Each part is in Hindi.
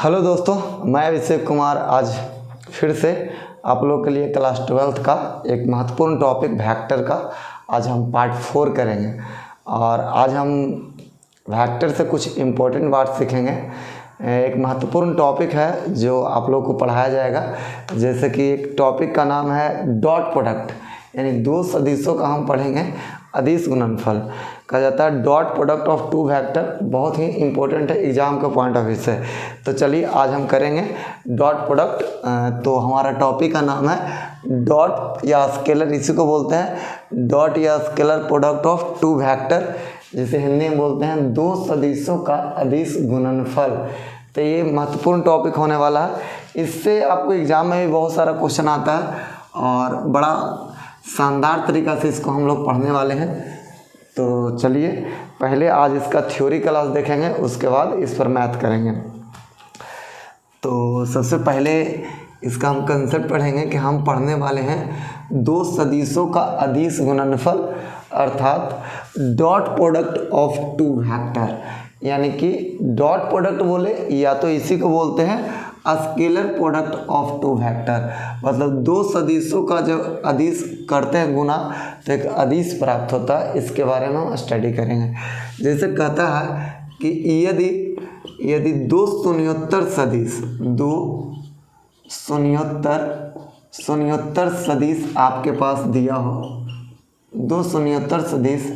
हेलो दोस्तों, मैं अभिषेक कुमार आज फिर से आप लोग के लिए क्लास 12th का एक महत्वपूर्ण टॉपिक वेक्टर का आज हम पार्ट 4 करेंगे। और आज हम वेक्टर से कुछ इम्पोर्टेंट बात सीखेंगे। एक महत्वपूर्ण टॉपिक है जो आप लोग को पढ़ाया जाएगा। जैसे कि एक टॉपिक का नाम है डॉट प्रोडक्ट, यानी दो सदिशों का हम पढ़ेंगे अदिश गुणनफल। कहा जाता है dot product of two vector, बहुत ही इंपॉर्टेंट है एग्जाम के पॉइंट ऑफ व्यू से। तो चलिए आज हम करेंगे डॉट प्रोडक्ट। तो हमारा टॉपिक का नाम है डॉट या स्केलर, इसी को बोलते हैं डॉट या scalar product of two vector, जिसे हिंदी में बोलते हैं दो सदिशों का अदिश गुणनफल। तो ये महत्वपूर्ण टॉपिक होने वाला है। इससे आपको एग्जाम में भी बहुत सारा क्वेश्चन आता है और बड़ा शानदार तरीक़ा से इसको हम लोग पढ़ने वाले हैं। तो चलिए पहले आज इसका थ्योरी क्लास देखेंगे, उसके बाद इस पर मैथ करेंगे। तो सबसे पहले इसका हम कंसेप्ट पढ़ेंगे कि हम पढ़ने वाले हैं दो सदिशों का अदिश गुणनफल, अर्थात dot product of two vector. यानी कि डॉट प्रोडक्ट बोले या तो इसी को बोलते हैं scalar product of two vector, मतलब दो सदिशों का जब अदिश करते हैं गुना तो एक अदिश प्राप्त होता है। इसके बारे में हम स्टडी करेंगे। जैसे कहता है कि यदि दो शून्योत्तर सदिश, दो शून्योत्तर सदिश आपके पास दिया हो, दो शून्योत्तर सदिश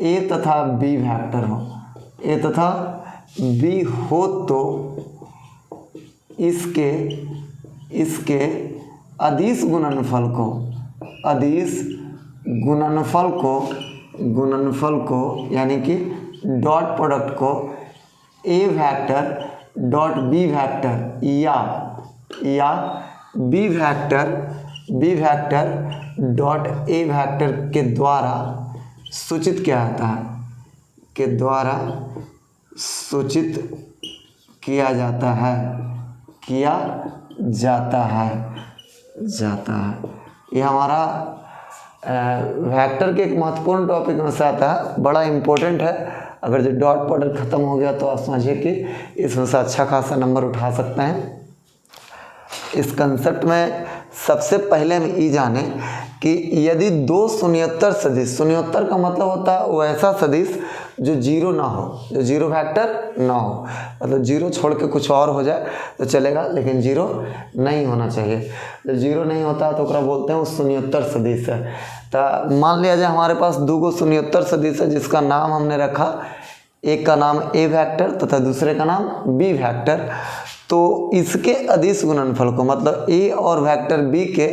ए तथा बी वेक्टर हो, ए तथा बी हो, तो इसके अदिश गुणनफल को यानी कि डॉट प्रोडक्ट को A vector dot B vector या B vector dot A vector के द्वारा सूचित किया जाता है, किया जाता है। ये हमारा वेक्टर के एक महत्वपूर्ण टॉपिक में से आता है, बड़ा इम्पोर्टेंट है। अगर जो डॉट प्रोडक्ट ख़त्म हो गया तो आप समझिए कि इसमें से अच्छा खासा नंबर उठा सकते हैं। इस कंसेप्ट में सबसे पहले हम ये जाने कि यदि दो शून्योत्तर सदिश, शून्योत्तर का मतलब होता है वो ऐसा सदिश जो जीरो ना हो, जो जीरो वेक्टर ना हो, मतलब जीरो छोड़ के कुछ और हो जाए तो चलेगा, लेकिन जीरो नहीं होना चाहिए। जब जीरो नहीं होता तो ओकरा बोलते हैं वो शून्योत्तर सदिश है। तो मान लिया जाए हमारे पास दो शून्योत्तर सदिश है जिसका नाम हमने रखा, एक का नाम ए वेक्टर तथा दूसरे का नाम बी वेक्टर। तो इसके अदिश गुणनफल को, मतलब ए और वेक्टर बी के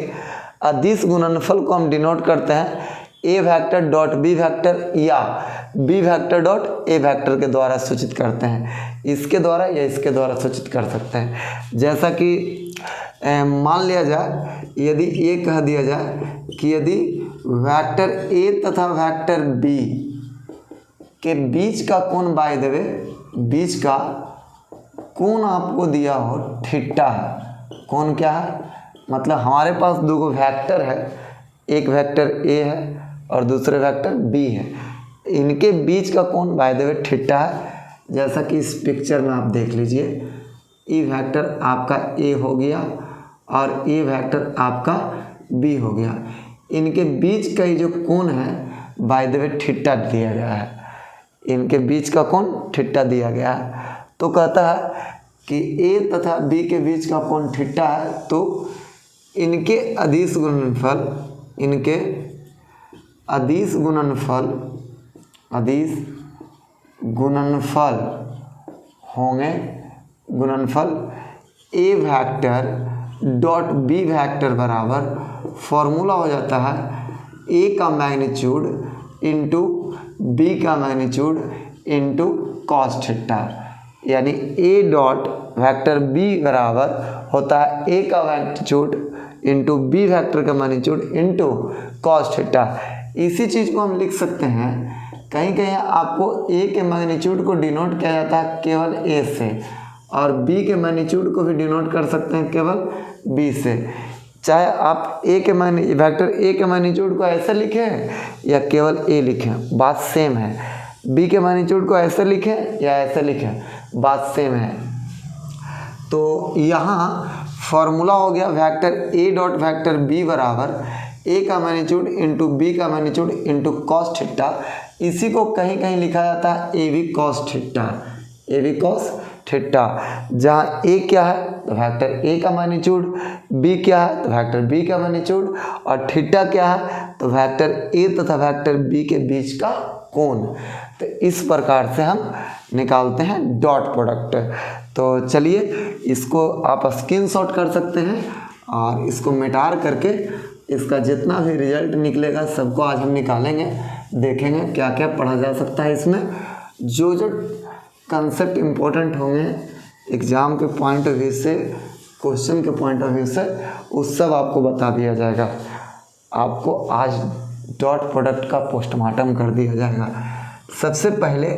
अदिश गुणनफल को हम डिनोट करते हैं A vector dot B vector या B vector dot A vector के द्वारा सूचित करते हैं। इसके द्वारा या इसके द्वारा सूचित कर सकते हैं। जैसा कि मान लिया जाए, यदि ये कह दिया जाए कि यदि वेक्टर ए तथा वेक्टर बी के बीच का कोण बाय द वे, बीच का कोण आपको दिया हो थीटा है। कोण क्या है? मतलब हमारे पास दो वेक्टर है, एक वेक्टर ए है और दूसरे वेक्टर बी है। इनके बीच का कोण बाय द वे थीटा है। जैसा कि इस पिक्चर में आप देख लीजिए, ई वेक्टर आपका ए हो गया और ए वेक्टर आपका बी हो गया। इनके बीच का ये जो कोण है बाय द वे थीटा दिया गया है, इनके बीच का कोण थीटा दिया गया है। तो कहता है कि ए तथा बी के बीच का कोण थीटा है, तो इनके अदिश गुणनफल होंगे ए वेक्टर डॉट बी वेक्टर बराबर, फॉर्मूला हो जाता है ए का मैग्नीट्यूड इंटू बी का मैग्नीट्यूड इंटू कॉस थीटा। यानी ए डॉट वेक्टर बी बराबर होता है ए का मैग्नीट्यूड इंटू बी वेक्टर का मैग्नीट्यूड इंटू कॉस थीटा। इसी चीज़ को हम लिख सकते हैं, कहीं कहीं आपको ए के मैग्नीट्यूड को डिनोट किया जाता है केवल ए से, और बी के मैग्नीट्यूड को भी डिनोट कर सकते हैं केवल बी से। चाहे आप वेक्टर ए के मैग्नीट्यूड को ऐसे लिखें या केवल ए लिखें, बात सेम है। बी के मैग्नीट्यूड को ऐसे लिखें या ऐसे लिखें, बात सेम है। तो यहाँ फॉर्मूला हो गया vector A dot vector B बराबर ए का मैग्नीट्यूड इंटू बी का मैग्नीट्यूड इंटू कॉस थीटा। इसी को कहीं कहीं लिखा जाता है A B cos theta, A B cos theta. जहाँ ए क्या है तो वेक्टर ए का मैग्नीट्यूड, बी क्या है तो वेक्टर बी का मैग्नीट्यूड, और थीटा क्या है तो वेक्टर ए तथा वेक्टर बी के बीच का कोण। तो इस प्रकार से हम निकालते हैं डॉट प्रोडक्ट। तो चलिए इसको आप स्क्रीनशॉट कर सकते हैं और इसको मिटा करके इसका जितना भी रिजल्ट निकलेगा सबको आज हम निकालेंगे, देखेंगे क्या क्या पढ़ा जा सकता है इसमें। जो जो कंसेप्ट इम्पोर्टेंट होंगे एग्ज़ाम के पॉइंट ऑफ व्यू से, क्वेश्चन के पॉइंट ऑफ व्यू से, उस सब आपको बता दिया जाएगा। आपको आज डॉट प्रोडक्ट का पोस्टमार्टम कर दिया जाएगा। सबसे पहले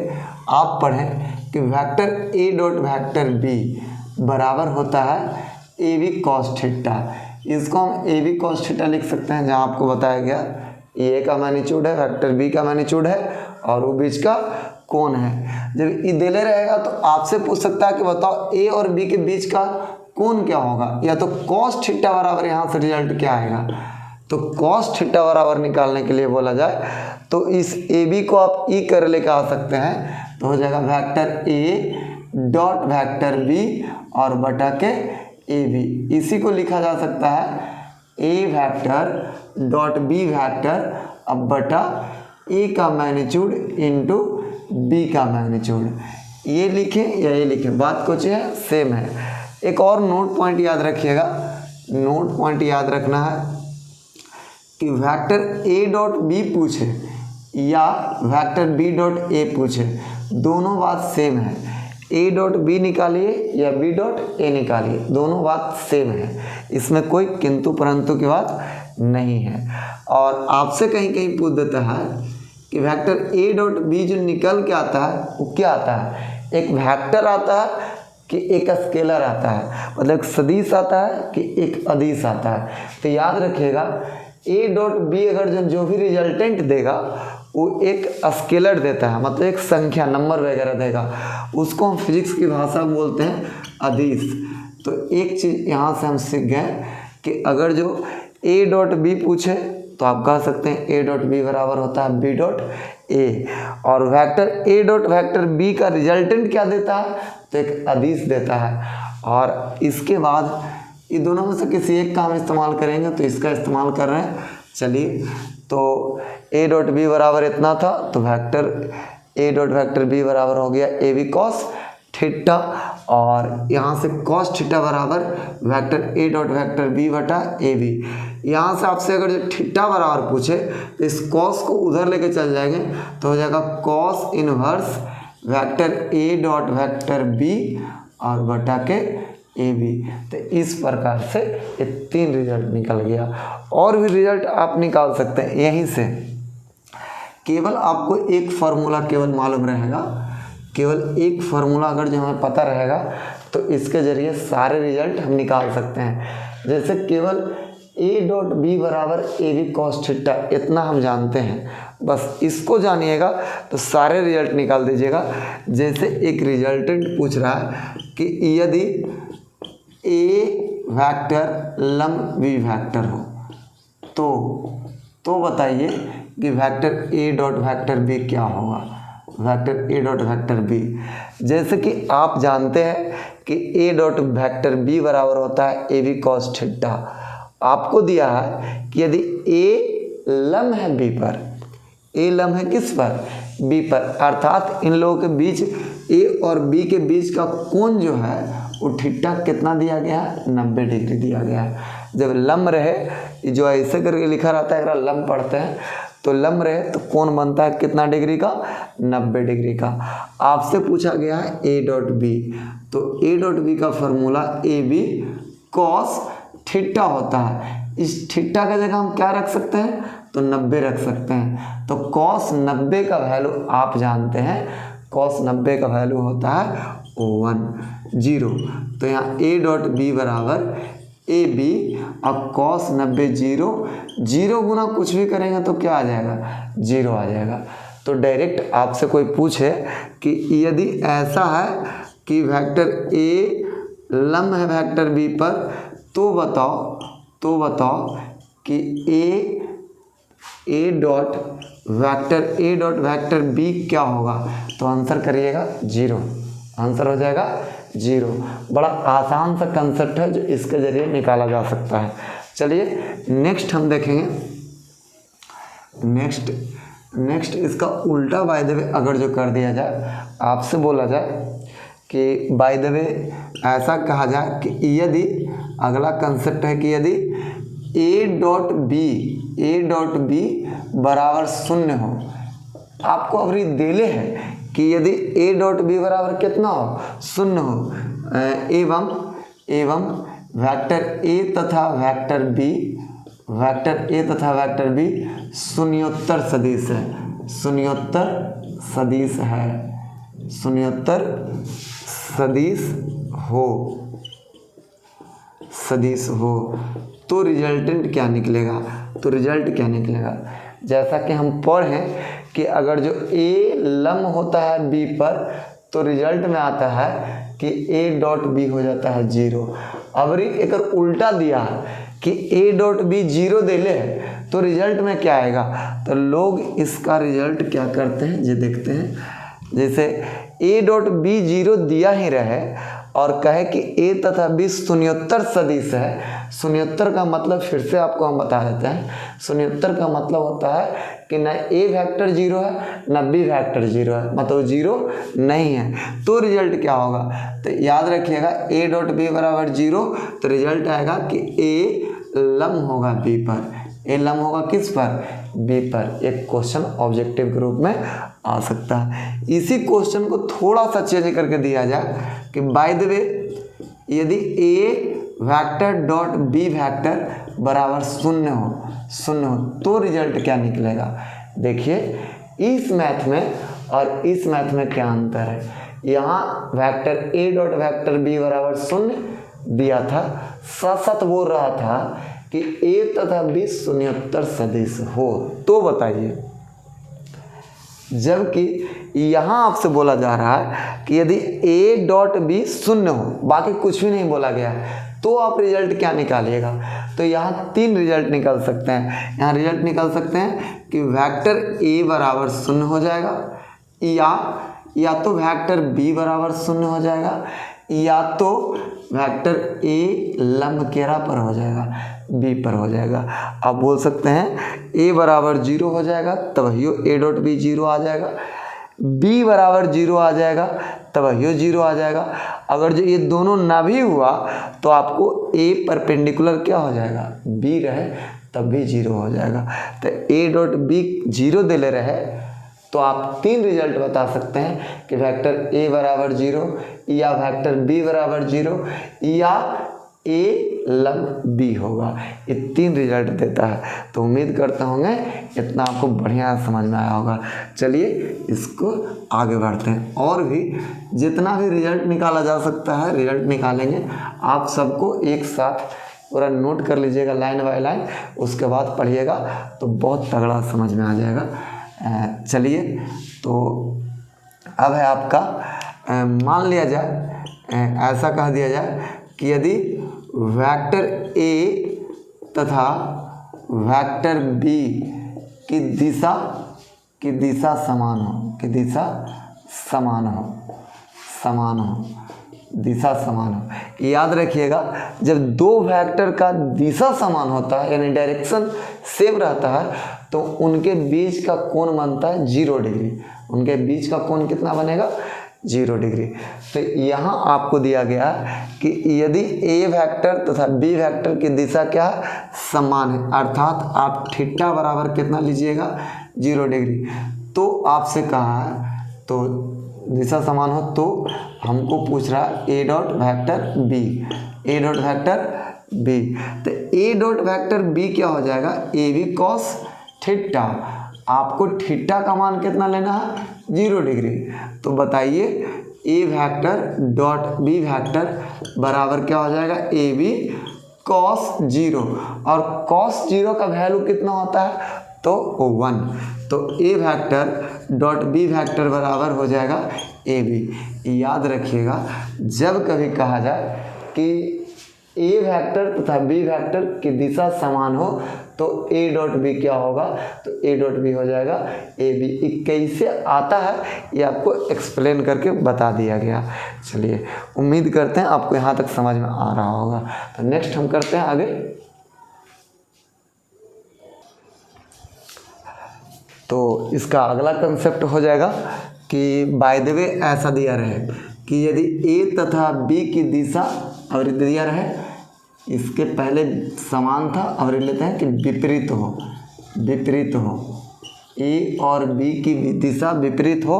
आप पढ़ें कि vector A dot vector B बराबर होता है ए बी कॉस थीटा। इसको हम ए बी कॉस थीटा लिख सकते हैं, जहाँ आपको बताया गया ए का मैग्नीट्यूड है, वेक्टर बी का मैग्नीट्यूड है और वो बीच का कोण है। जब ये दिले रहेगा तो आपसे पूछ सकता है कि बताओ ए और बी के बीच का कोण क्या होगा, या तो कॉस थीटा बराबर यहाँ से रिजल्ट क्या आएगा। तो कॉस थीटा बराबर निकालने के लिए बोला जाए तो इस ए बी को आप ई कर लेकर आ सकते हैं, तो हो जाएगा vector A dot vector B और बटा के ए बी। इसी को लिखा जा सकता है ए वेक्टर डॉट बी वेक्टर अब बटा ए का मैग्नीट्यूड इंटू बी का मैग्नीट्यूड। ये लिखें या ये लिखें, बात कुछ है, सेम है। एक और नोट पॉइंट याद रखिएगा, नोट पॉइंट याद रखना है कि वेक्टर ए डॉट बी पूछे या वेक्टर बी डॉट ए पूछे, दोनों बात सेम है। ए डॉट बी निकालिए या बी डॉट ए निकालिए, दोनों बात सेम है। इसमें कोई किंतु परंतु की बात नहीं है। और आपसे कहीं कहीं पूछ देता है कि वेक्टर ए डॉट बी जो निकल के आता है वो क्या आता है, एक वेक्टर आता है कि एक स्केलर आता है, मतलब एक सदिश आता है कि एक अदिश आता है। तो याद रखिएगा ए डॉट बी अगर जो भी रिजल्टेंट देगा वो एक स्केलर देता है, मतलब एक संख्या नंबर वगैरह देगा, उसको हम फिजिक्स की भाषा में बोलते हैं अदिश। तो एक चीज़ यहाँ से हम सीख गए कि अगर जो ए डॉट बी पूछे तो आप कह सकते हैं ए डॉट बी बराबर होता है बी डॉट ए, और vector A dot vector B का रिजल्टेंट क्या देता है तो एक अदिश देता है। और इसके बाद ये दोनों में से किसी एक का हम इस्तेमाल करेंगे, तो इसका इस्तेमाल कर रहे हैं। चलिए, तो ए डॉट बी बराबर इतना था, तो vector A dot vector B बराबर हो गया ए बी कॉस थीटा, और यहाँ से कॉस थीटा बराबर vector A dot vector B बटा ए बी। यहाँ से आपसे अगर जो थीटा बराबर पूछे तो इस कॉस को उधर लेके चल जाएंगे, तो हो जाएगा cos inverse vector A dot vector B और बटा के ए बी। तो इस प्रकार से ये 3 रिजल्ट निकल गया। और भी रिजल्ट आप निकाल सकते हैं यहीं से। केवल आपको एक फार्मूला केवल मालूम रहेगा, केवल एक फार्मूला अगर जो हमें पता रहेगा तो इसके ज़रिए सारे रिजल्ट हम निकाल सकते हैं। जैसे केवल ए डॉट बी बराबर ए बी कॉस थीटा, इतना हम जानते हैं, बस इसको जानिएगा तो सारे रिजल्ट निकाल दीजिएगा। जैसे एक रिजल्टेंट पूछ रहा है कि यदि ए वेक्टर लंब बी वेक्टर हो तो बताइए कि vector A dot vector B क्या होगा, vector A dot vector B. जैसे कि आप जानते हैं कि ए डॉट वेक्टर बी बराबर होता है ए बी कॉस थीटा। आपको दिया है कि यदि ए लंब है बी पर, ए लंब है किस पर, बी पर, अर्थात इन लोगों के बीच ए और बी के बीच का कोण जो है वो थीटा कितना दिया गया है, 90 डिग्री दिया गया है। जब लंब रहे, जो ऐसे करके लिखा रहता है, अगर लंब पढ़ते हैं तो लंब रहे तो कोण बनता है कितना डिग्री का, 90 डिग्री का। आपसे पूछा गया है ए डॉट बी, तो ए डॉट बी का formula A B cos theta होता है। इस थीटा का जगह हम क्या रख सकते हैं तो 90 रख सकते हैं। तो कॉस 90 का वैल्यू आप जानते हैं, कॉस 90 का वैल्यू होता है 10। तो यहाँ ए डॉट बी बराबर ए बी और कॉस 90 0 गुना कुछ भी करेंगे तो क्या आ जाएगा, 0 आ जाएगा। तो डायरेक्ट आपसे कोई पूछे कि यदि ऐसा है कि वेक्टर ए लंब है वेक्टर बी पर, तो बताओ कि ए डॉट वेक्टर बी क्या होगा। तो आंसर करिएगा 0, आंसर हो जाएगा 0। बड़ा आसान सा कंसेप्ट है जो इसके ज़रिए निकाला जा सकता है। चलिए नेक्स्ट हम देखेंगे। नेक्स्ट इसका उल्टा बाय द वे अगर जो कर दिया जाए, आपसे बोला जाए कि बाय द वे ऐसा कहा जाए कि यदि अगला कंसेप्ट है कि यदि ए डॉट बी बराबर 0 हो, आपको अभी देले है कि यदि ए डॉट बी बराबर कितना हो, 0 हो, एवं वेक्टर ए तथा वेक्टर बी शून्योत्तर सदिश हो तो रिजल्टेंट क्या निकलेगा। जैसा कि हम पढ़ें कि अगर जो ए लंब होता है बी पर तो रिजल्ट में आता है कि ए डॉट बी हो जाता है 0। अगर एक उल्टा दिया है कि ए डॉट बी 0 दे ले तो रिजल्ट में क्या आएगा। तो लोग इसका रिजल्ट क्या करते हैं ये देखते हैं। जैसे ए डॉट बी 0 दिया ही रहे और कहे कि ए तथा बी शून्योत्तर सदिश है। शून्योत्तर का मतलब फिर से आपको हम बता देते हैं। शून्योत्तर का मतलब होता है कि न ए वेक्टर 0 है न बी वेक्टर 0 है, मतलब 0 नहीं है। तो रिजल्ट क्या होगा, तो याद रखिएगा ए डॉट बी बराबर 0, तो रिजल्ट आएगा कि ए लंब होगा बी पर। ए लंब होगा किस पर, बी पर। एक क्वेश्चन ऑब्जेक्टिव के रूप में आ सकता है। इसी क्वेश्चन को थोड़ा सा चेंज करके दिया जाए कि बाय द वे यदि A vector dot B vector बराबर 0 हो तो रिजल्ट क्या निकलेगा। देखिए इस मैथ में और इस मैथ में क्या अंतर है। यहाँ vector A dot vector B बराबर 0 दिया था, सत बोल रहा था कि ए तथा बी शून्योत्तर सदिश हो तो बताइए। जबकि यहाँ आपसे बोला जा रहा है कि यदि ए डॉट बी 0 हो, बाकी कुछ भी नहीं बोला गया, तो आप रिजल्ट क्या निकालिएगा। तो यहाँ 3 रिजल्ट निकल सकते हैं। यहाँ रिजल्ट निकल सकते हैं कि वेक्टर ए बराबर 0 हो जाएगा, या तो वेक्टर बी बराबर 0 हो जाएगा, या तो वेक्टर ए लंब केरा पर हो जाएगा, बी पर हो जाएगा। आप बोल सकते हैं ए बराबर 0 हो जाएगा तभी ए डॉट बी 0 आ जाएगा, बी बराबर 0 आ जाएगा तभी 0 आ जाएगा। अगर जो ये दोनों ना भी हुआ तो आपको ए परपेंडिकुलर क्या हो जाएगा, बी रहे तब भी 0 हो जाएगा। तो ए डॉट बी 0 दे ले रहे तो आप 3 रिजल्ट बता सकते हैं कि वेक्टर ए बराबर 0, या वेक्टर बी बराबर 0, या ए लंब बी होगा। ये 3 रिजल्ट देता है। तो उम्मीद करता होंगे इतना आपको बढ़िया समझ में आया होगा। चलिए इसको आगे बढ़ते हैं, और भी जितना भी रिजल्ट निकाला जा सकता है रिजल्ट निकालेंगे। आप सबको एक साथ पूरा नोट कर लीजिएगा लाइन बाय लाइन, उसके बाद पढ़िएगा तो बहुत तगड़ा समझ में आ जाएगा। चलिए तो अब है आपका, मान लिया जाए, ऐसा कह दिया जाए कि यदि वेक्टर ए तथा वेक्टर बी की दिशा समान हो। याद रखिएगा जब दो वेक्टर का दिशा समान होता है यानी डायरेक्शन सेम रहता है तो उनके बीच का कोण बनता है 0 डिग्री। उनके बीच का कोण कितना बनेगा, 0 डिग्री। तो यहाँ आपको दिया गया कि यदि ए वेक्टर तथा बी वेक्टर की दिशा क्या है, समान है, अर्थात आप थीटा बराबर कितना लीजिएगा, 0 डिग्री। तो आपसे कहा है तो दिशा समान हो तो हमको पूछ रहा है ए डॉट वेक्टर बी, तो ए डॉट वेक्टर बी क्या हो जाएगा, ए बी कॉस थीटा। आपको थीटा का मान कितना लेना है, 0 डिग्री। तो बताइए ए वेक्टर डॉट बी वेक्टर बराबर क्या हो जाएगा, ए बी कॉस 0, और कॉस 0 का वैल्यू कितना होता है, तो 1। तो ए वेक्टर डॉट बी वेक्टर बराबर हो जाएगा ए बी। याद रखिएगा जब कभी कहा जाए कि ए वेक्टर तथा बी वेक्टर की दिशा समान हो तो ए डॉट बी क्या होगा, तो ए डॉट बी हो जाएगा ए बी। ये कैसे आता है ये आपको एक्सप्लेन करके बता दिया गया। चलिए, उम्मीद करते हैं आपको यहाँ तक समझ में आ रहा होगा। तो नेक्स्ट हम करते हैं आगे। तो इसका अगला कंसेप्ट हो जाएगा कि बाय द वे ऐसा दिया रहे कि यदि ए तथा बी की दिशा, और दिया रहे इसके पहले समान था और लेते हैं कि विपरीत हो, विपरीत हो, ए और बी की दिशा विपरीत हो,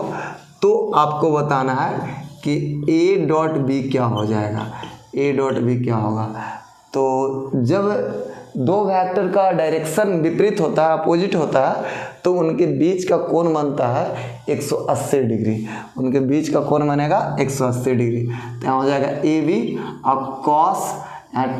तो आपको बताना है कि ए डॉट बी क्या हो जाएगा, ए डॉट बी क्या होगा। तो जब दो वेक्टर का डायरेक्शन विपरीत होता है, अपोजिट होता है, तो उनके बीच का कोण बनता है 180 डिग्री। उनके बीच का कोण बनेगा 180 डिग्री। तो यहाँ हो जाएगा ए बी। अब कॉस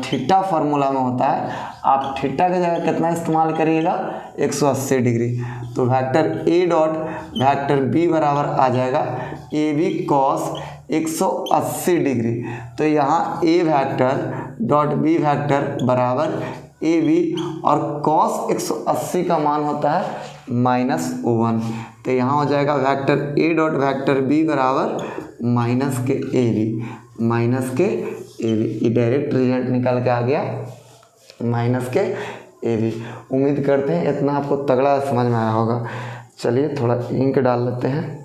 थीटा फार्मूला में होता है, आप थीटा की जगह कितना इस्तेमाल करिएगा, 180 डिग्री। तो vector A dot vector B बराबर आ जाएगा ए बी कॉस 180 डिग्री। तो यहाँ ए वेक्टर डॉट बी वेक्टर बराबर ए बी, और कॉस 180 का मान होता है -1। तो यहाँ हो जाएगा vector A dot vector B बराबर माइनस के ए बी, माइनस के ए बी। ये डायरेक्ट रिजल्ट निकल के आ गया माइनस के ए बी। उम्मीद करते हैं इतना आपको तगड़ा समझ में आया होगा। चलिए थोड़ा इंक डाल लेते हैं।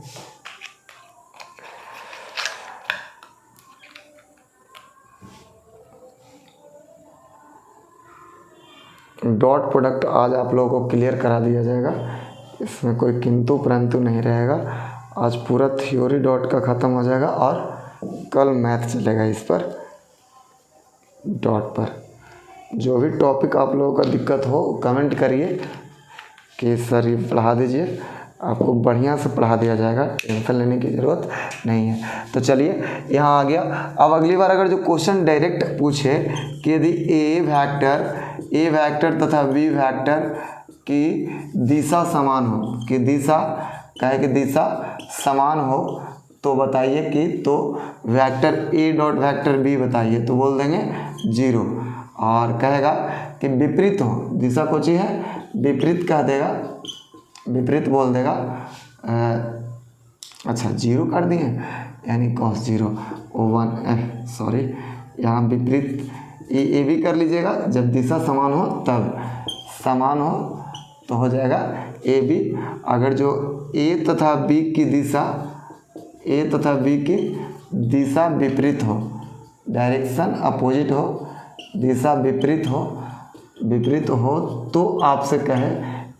डॉट प्रोडक्ट आज आप लोगों को क्लियर करा दिया जाएगा, इसमें कोई किंतु परंतु नहीं रहेगा। आज पूरा थ्योरी डॉट का ख़त्म हो जाएगा और कल मैथ चलेगा इस पर, डॉट पर। जो भी टॉपिक आप लोगों का दिक्कत हो कमेंट करिए कि सर ये पढ़ा दीजिए, आपको बढ़िया से पढ़ा दिया जाएगा, टेंशन लेने की ज़रूरत नहीं है। तो चलिए यहाँ आ गया। अब अगली बार अगर जो क्वेश्चन डायरेक्ट पूछे कि यदि ए वेक्टर तथा बी वेक्टर की दिशा समान हो, कि दिशा कहे कि दिशा समान हो, तो बताइए कि तो vector A dot vector B बताइए, तो बोल देंगे 0। और कहेगा कि विपरीत हो, दिशा कौन सी है, विपरीत कह देगा, विपरीत बोल देगा। अच्छा 0 कर दिए, यानी cos 0 1 सॉरी, यहाँ विपरीत ए भी कर लीजिएगा, जब दिशा समान हो तब, समान हो तो हो जाएगा ए बी। अगर जो ए तथा बी की दिशा, ए तथा बी की दिशा विपरीत हो, डायरेक्शन अपोजिट हो, दिशा विपरीत हो, विपरीत हो, तो आपसे कहे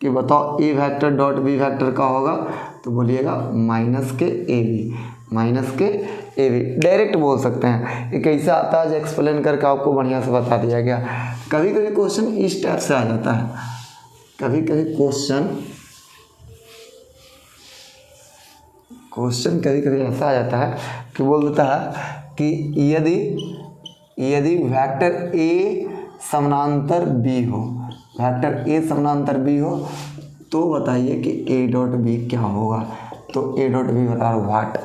कि बताओ ए वेक्टर डॉट बी वेक्टर का होगा, तो बोलिएगा माइनस के ए बी, माइनस के ए बी। डायरेक्ट बोल सकते हैं, ये कैसे आता है एक्सप्लेन करके आपको बढ़िया से बता दिया गया। कभी कभी क्वेश्चन इस टाइप से आ जाता है, कभी कभी क्वेश्चन कभी कभी ऐसा आ जाता है कि बोल देता है कि यदि वेक्टर ए समानांतर बी हो, वेक्टर ए समानांतर बी हो, तो बताइए कि ए डॉट बी क्या होगा। तो ए डॉट बी बराबर व्हाट,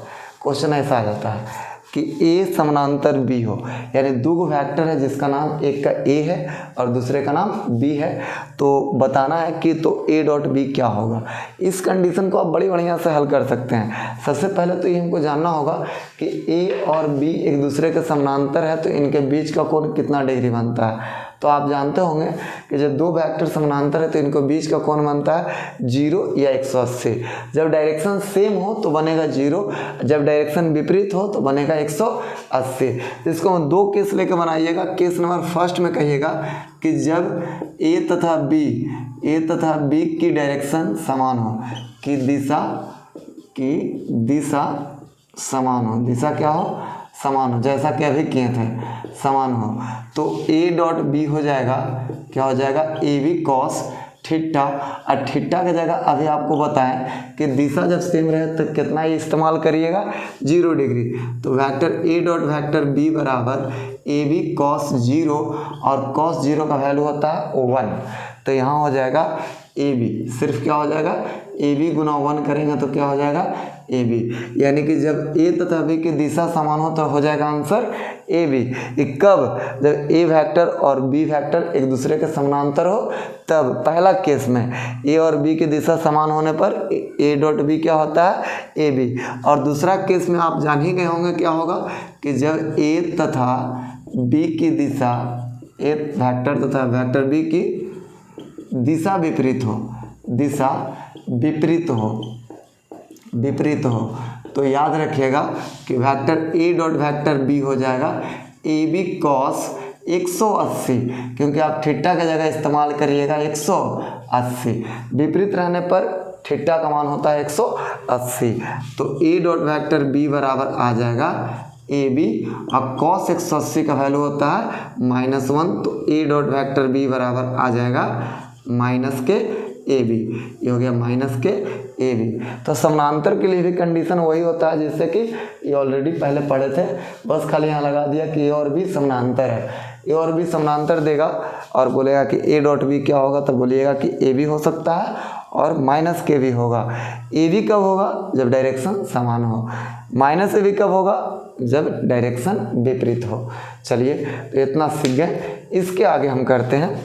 क्वेश्चन ऐसा आ जाता है कि ए समानांतर बी हो, यानी दो वेक्टर है जिसका नाम, एक का ए है और दूसरे का नाम बी है, तो बताना है कि तो ए डॉट बी क्या होगा। इस कंडीशन को आप बड़ी बढ़िया से हल कर सकते हैं। सबसे पहले तो ये हमको जानना होगा कि ए और बी एक दूसरे के समानांतर है, तो इनके बीच का कोण कितना डिग्री बनता है। तो आप जानते होंगे कि जब दो वेक्टर समानांतर है तो इनको बीच का कोण बनता है 0 या 180। जब डायरेक्शन सेम हो तो बनेगा 0, जब डायरेक्शन विपरीत हो तो बनेगा 180। इसको हम दो केस लेकर बनाइएगा। केस नंबर फर्स्ट में कहिएगा कि जब ए तथा बी की डायरेक्शन समान हो, कि दिशा समान हो, दिशा क्या हो, समान हो, जैसा कि अभी किए थे, समान हो, तो ए डॉट बी हो जाएगा, क्या हो जाएगा, ए बी कॉस थीटा। और थीटा की जगह अभी आपको बताएं कि दिशा जब सेम रहे तो कितना ही इस्तेमाल करिएगा, 0 डिग्री। तो vector A dot vector B बराबर ए बी कॉस 0, और कॉस 0 का वैल्यू होता है 1। तो यहाँ हो जाएगा ए बी, सिर्फ क्या हो जाएगा, ए बी गुना 1 करेंगे तो क्या हो जाएगा ए बी, यानी कि जब ए तथा बी की दिशा समान हो तो हो जाएगा आंसर ए बी। कब? जब ए वेक्टर और बी वेक्टर एक दूसरे के समानांतर हो तब। पहला केस में ए और बी की दिशा समान होने पर ए डॉट बी क्या होता है ए बी, और दूसरा केस में आप जान ही गए होंगे क्या होगा कि जब ए तथा बी की दिशा, ए वेक्टर तथा वेक्टर बी की दिशा विपरीत हो, दिशा विपरीत हो तो याद रखिएगा कि vector A dot vector B हो जाएगा ए बी कॉस 180, क्योंकि आप थीटा की जगह इस्तेमाल करिएगा 180। विपरीत रहने पर थीटा का मान होता है 180, तो ए डॉट वेक्टर बी बराबर आ जाएगा ए बी, और कॉस 180 का वैल्यू होता है -1, तो ए डॉट वेक्टर बी बराबर आ जाएगा माइनस के ए बी। ये हो गया माइनस के ए बी। तो समानांतर के लिए भी कंडीशन वही होता है जिससे कि ये ऑलरेडी पहले पढ़े थे, बस खाली यहाँ लगा दिया कि ए और बी समानांतर है। ए और बी समानांतर देगा और बोलेगा कि ए डॉट बी क्या होगा, तो बोलिएगा कि ए बी हो सकता है और माइनस के भी होगा। ए बी कब होगा? जब डायरेक्शन समान हो। माइनस ए बी कब होगा? जब डायरेक्शन विपरीत हो। चलिए तो इतना सीख गए। इसके आगे हम करते हैं,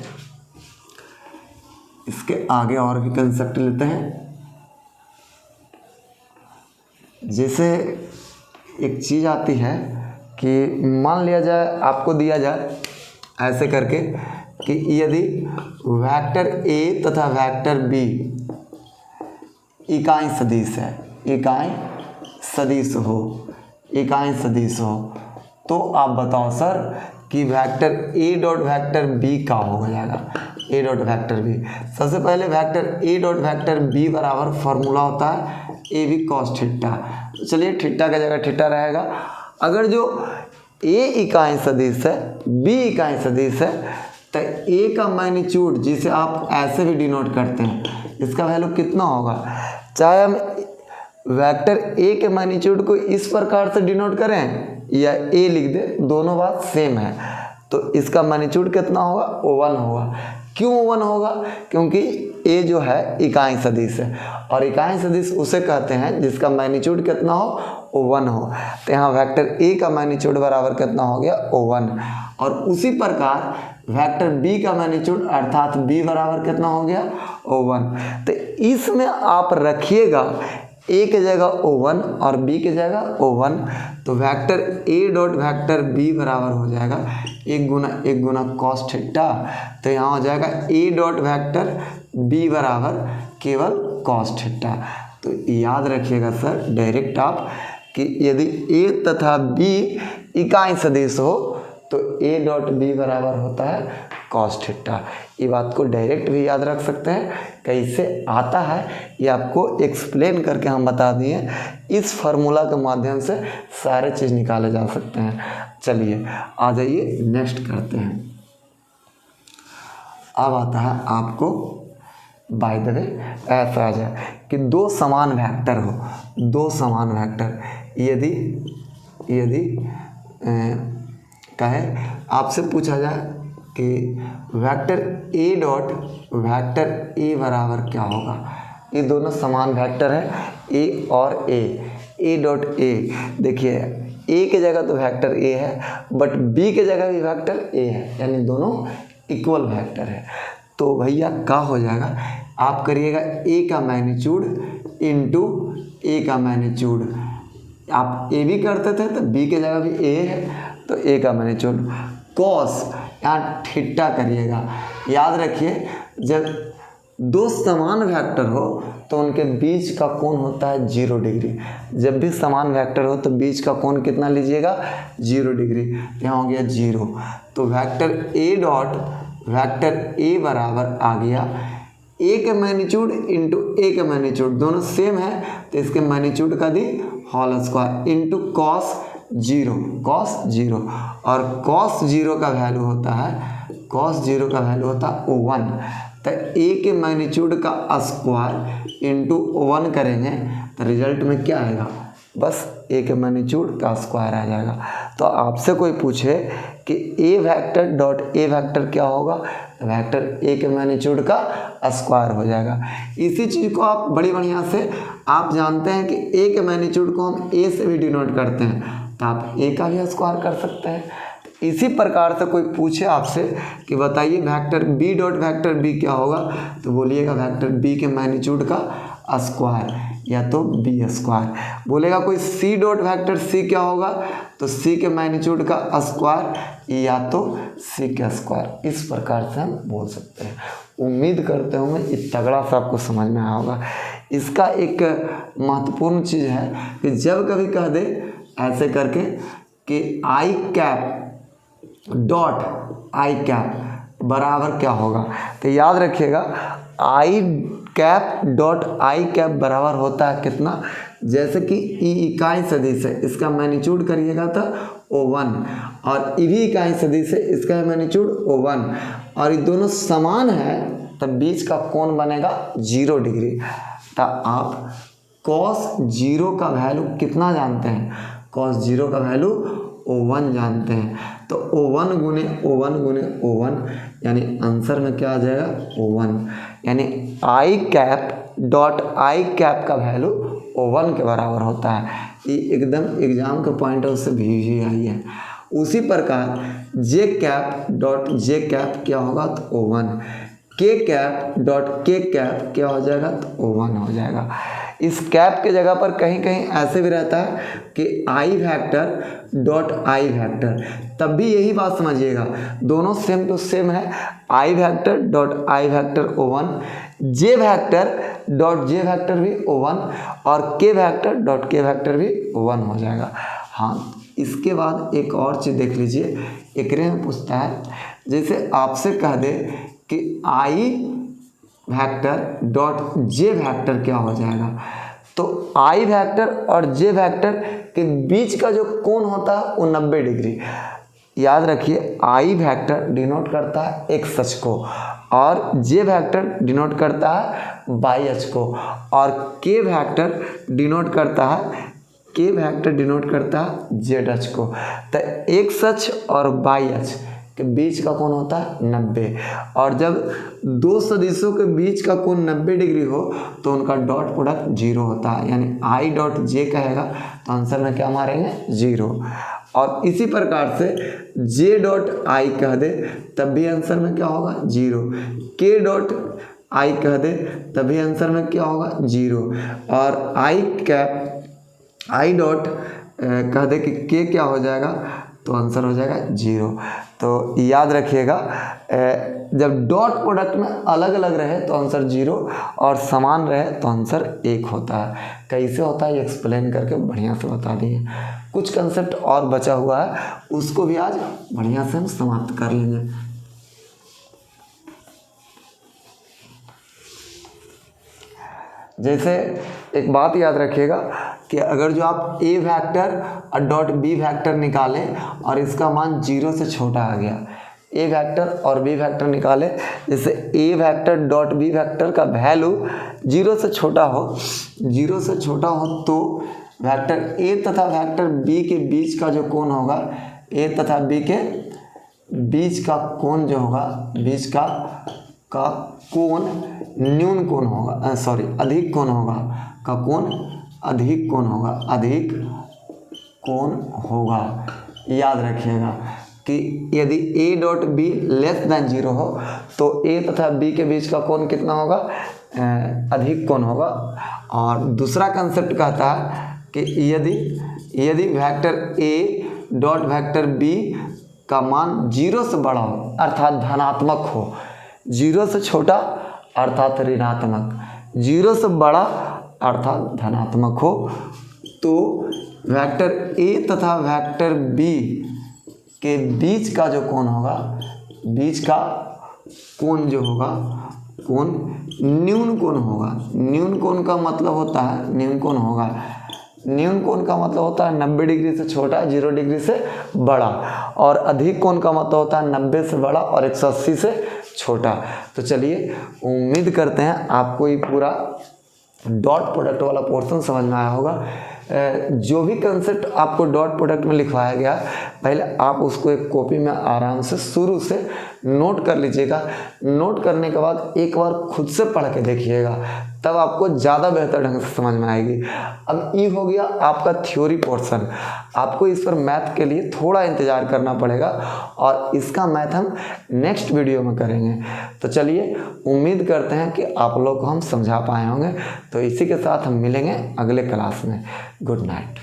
इसके आगे और भी कंसेप्ट लेते हैं। जैसे एक चीज़ आती है कि मान लिया जाए, आपको दिया जाए ऐसे करके कि यदि वेक्टर ए तथा वेक्टर बी इकाई सदिश है, इकाई सदिश हो, तो आप बताओ सर कि vector A dot vector B का हो जाएगा, ए डॉट वेक्टर बी। सबसे पहले vector A dot vector B बराबर फॉर्मूला होता है ए बी कॉस थीटा। तो चलिए थीटा की जगह थीटा रहेगा। अगर जो ए इकाई सदिश है, बी इकाई सदिश है, तो ए का मैग्नीट्यूड जिसे आप ऐसे भी डिनोट करते हैं, इसका वैल्यू कितना होगा? चाहे हम वेक्टर ए के मैग्नीट्यूड को इस प्रकार से डिनोट करें या ए लिख दे, दोनों बात सेम है। तो इसका मैग्नीट्यूड कितना होगा? 1 होगा। क्यों 1 होगा? क्योंकि ए जो है इकाई सदिश है, और इकाई सदिश उसे कहते हैं जिसका मैग्नीट्यूड कितना हो? 1 हो। तो यहाँ वेक्टर ए का मैग्नीट्यूड बराबर कितना हो गया? 1। और उसी प्रकार वेक्टर बी का मैग्नीट्यूड अर्थात बी बराबर कितना हो गया? 1। तो इसमें आप रखिएगा ए के जगह 1 और बी के जगह 1, तो vector A dot vector B बराबर हो जाएगा 1 गुना कॉस थीटा। तो यहाँ हो जाएगा ए डॉट वेक्टर बी बराबर केवल कॉस थीटा। तो याद रखिएगा सर डायरेक्ट आप कि यदि ए तथा बी इकाई सदिश हो तो ए डॉट बी बराबर होता है कॉस थीटा। ये बात को डायरेक्ट भी याद रख सकते हैं। कैसे आता है ये आपको एक्सप्लेन करके हम बता दिए। इस फार्मूला के माध्यम से सारे चीज़ निकाले जा सकते हैं। चलिए आ जाइए नेक्स्ट करते हैं। अब आता है आपको बाय द वे ऐसा आ जाए कि दो समान वेक्टर हो, दो समान वेक्टर यदि कहे आपसे पूछा जाए कि vector A dot vector A बराबर क्या होगा। ये दोनों समान वेक्टर है ए और ए डॉट ए। देखिए ए के जगह तो वेक्टर ए है बट बी के जगह भी वेक्टर ए है, यानी दोनों इक्वल वेक्टर है। तो भैया क्या हो जाएगा, आप करिएगा ए का मैग्नीट्यूड इंटू ए का मैग्नीट्यूड। आप ए भी करते थे तो बी के जगह भी ए है तो ए का मैग्नीट्यूड कॉस, यहाँ थीटा करिएगा। याद रखिए जब दो समान वेक्टर हो तो उनके बीच का कोण होता है 0 डिग्री। जब भी समान वेक्टर हो तो बीच का कोण कितना लीजिएगा 0 डिग्री। यहाँ हो गया 0। तो vector A dot vector A बराबर आ गया ए के मैग्नीट्यूड इंटू ए के मैग्नीट्यूड, दोनों सेम है तो इसके मैग्नीट्यूड का the whole square into cos 0 और कॉस 0 का वैल्यू होता है, कॉस 0 का वैल्यू होता है 1। तो ए के मैग्नीट्यूड का स्क्वायर इंटू 1 करेंगे तो रिजल्ट में क्या आएगा, बस ए के मैग्नीट्यूड का स्क्वायर आ जाएगा। तो आपसे कोई पूछे कि ए वेक्टर डॉट ए वेक्टर क्या होगा, वेक्टर ए के मैग्नीट्यूड का स्क्वायर हो जाएगा। इसी चीज़ को आप बड़ी बढ़िया से आप जानते हैं कि ए के मैग्नीट्यूड को हम ए से भी डिनोट करते हैं, तो आप ए का भी स्क्वायर कर सकते हैं। इसी प्रकार से कोई पूछे आपसे कि बताइए vector B dot vector B क्या होगा, तो बोलिएगा वेक्टर बी के मैग्नीट्यूड का स्क्वायर या तो बी स्क्वायर। बोलेगा कोई सी डॉट वेक्टर सी क्या होगा, तो सी के मैग्नीट्यूड का स्क्वायर या तो सी का स्क्वायर। इस प्रकार से हम बोल सकते हैं। उम्मीद करते होंगे इस तगड़ा सा आपको समझ में आया होगा। इसका एक महत्वपूर्ण चीज़ है कि जब कभी कह दे ऐसे करके कि आई कैप डॉट आई कैप बराबर क्या होगा, तो याद रखिएगा आई कैप डॉट आई कैप बराबर होता है कितना, जैसे कि ई इकाई सदिश है, इसका मैग्नीट्यूड करिएगा तो O1 और ई भी इकाई सदिश है, इसका मैग्नीट्यूड O1 और ये दोनों समान है, तब बीच का कोण बनेगा 0 डिग्री। तो आप cos 0 का वैल्यू कितना जानते हैं, cos 0 का वैल्यू O1 जानते हैं। तो O1 गुने O1 गुने O1 यानी आंसर में क्या आ जाएगा O1, यानी आई कैप डॉट आई कैप का वैल्यू O1 के बराबर होता है। ये एकदम एग्जाम के पॉइंट ऑफ से भी आई है। उसी प्रकार जे कैप डॉट जे कैप क्या होगा, तो O1, के कैप डॉट के कैप क्या हो जाएगा, तो O1 हो जाएगा। इस कैप के जगह पर कहीं कहीं ऐसे भी रहता है कि आई वेक्टर डॉट आई वेक्टर, तब भी यही बात समझिएगा, दोनों सेम टू सेम है। I vector dot i vector O1, j vector dot j vector भी O1 और के वेक्टर डॉट के वेक्टर भी O1 हो जाएगा। हाँ, इसके बाद एक और चीज़ देख लीजिए, एकरे में पूछता है जैसे आपसे कह दे कि आई वेक्टर डॉट जे वेक्टर क्या हो जाएगा, तो आई वेक्टर और जे वेक्टर के बीच का जो कोण होता है वो 90 डिग्री। याद रखिए आई वेक्टर डिनोट करता है एक्स अक्ष को और जे वेक्टर डिनोट करता है वाई अक्ष को और के वेक्टर डिनोट करता है जेड अक्ष को। तो एक्स अक्ष और वाई अक्ष के बीच का कोण होता है 90 और जब दो सदिशों के बीच का कोण 90 डिग्री हो तो उनका डॉट प्रोडक्ट 0 होता है, यानी आई डॉट जे कहेगा तो आंसर में क्या मारेंगे 0। और इसी प्रकार से जे डॉट आई कह दे तब भी आंसर में क्या होगा 0, के डॉट आई कह दे तभी आंसर में क्या होगा 0 और आई कैप आई डॉट कह दे कि के क्या हो जाएगा तो आंसर हो जाएगा 0। तो याद रखिएगा जब डॉट प्रोडक्ट में अलग अलग रहे तो आंसर 0 और समान रहे तो आंसर 1 होता है। कैसे होता है एक्सप्लेन करके बढ़िया से बता दिए। कुछ कंसेप्ट और बचा हुआ है उसको भी आज बढ़िया से हम समाप्त कर लेंगे। जैसे एक बात याद रखिएगा कि अगर जो आप ए वेक्टर और डॉट बी वेक्टर निकालें और इसका मान 0 से छोटा आ गया, ए वेक्टर और बी वेक्टर निकालें, जैसे ए वेक्टर डॉट बी वेक्टर का वैल्यू 0 से छोटा हो तो वेक्टर ए तथा वेक्टर बी के बीच का जो कोण होगा, ए तथा बी के बीच का कोण जो होगा, बीच का कोण न्यून कोण होगा, अधिक कोण होगा, का कोण अधिक कोण होगा। याद रखिएगा कि यदि ए डॉट बी लेस देन 0 हो तो ए तथा बी के बीच का कोण कितना होगा, अधिक कोण होगा। और दूसरा कंसेप्ट कहता है कि यदि vector A dot vector B का मान 0 से बड़ा हो अर्थात धनात्मक हो, 0 से छोटा अर्थात ऋणात्मक, 0 से बड़ा अर्थात धनात्मक हो, तो वेक्टर ए तथा वेक्टर बी के बीच का जो कोण होगा, बीच का कोण जो होगा, कोण न्यून कोण होगा। न्यून कोण का मतलब होता है न्यून कोण होगा, न्यून कोण का मतलब होता है 90 डिग्री से छोटा, 0 डिग्री से बड़ा, और अधिक कोण का मतलब होता है 90 से बड़ा और 180 से छोटा। तो चलिए उम्मीद करते हैं आपको ये पूरा डॉट प्रोडक्ट वाला पोर्शन समझ में आया होगा। जो भी कंसेप्ट आपको डॉट प्रोडक्ट में लिखवाया गया पहले आप उसको एक कॉपी में आराम से शुरू से नोट कर लीजिएगा। नोट करने के बाद एक बार खुद से पढ़ के देखिएगा, तब आपको ज़्यादा बेहतर ढंग से समझ में आएगी। अब ये हो गया आपका थ्योरी पोर्शन। आपको इस पर मैथ के लिए थोड़ा इंतज़ार करना पड़ेगा और इसका मैथ हम नेक्स्ट वीडियो में करेंगे। तो चलिए, उम्मीद करते हैं कि आप लोग को हम समझा पाए होंगे। तो इसी के साथ हम मिलेंगे अगले क्लास में। Good night.